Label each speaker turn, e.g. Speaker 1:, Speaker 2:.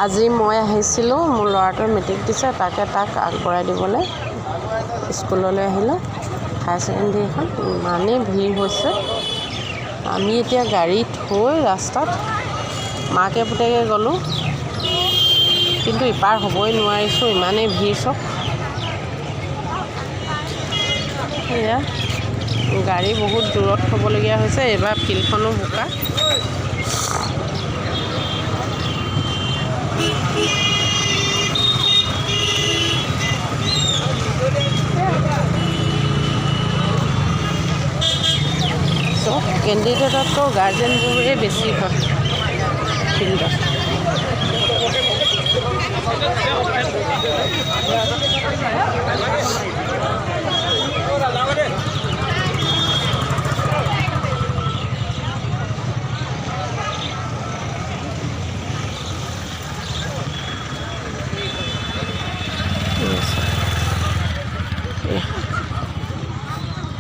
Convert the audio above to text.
Speaker 1: আজি মই আহিছিলোঁ, মোৰ ল'ৰাটোৱে মেট্ৰিক দিছে, তাক আগবঢ়াই দিবলৈ স্কুললৈ আহিলোঁ। হায়াৰ ছেকেণ্ডেৰী এখন ইমানেই ভিৰ হৈছে। আমি এতিয়া গাড়ী থৈ ৰাস্তাত মাকে পুতেকে গ'লোঁ, কিন্তু ইপাৰ হ'বই নোৱাৰিছোঁ, ইমানেই ভিৰ চব। এয়া গাড়ী বহুত দূৰত থ'বলগীয়া হৈছে। এইবাৰ ফিল্ডখনো বোকা। চব কেণ্ডিডেটতকৈ গাৰ্জেনবোৰেই বেছি হয় ফিল্ডত।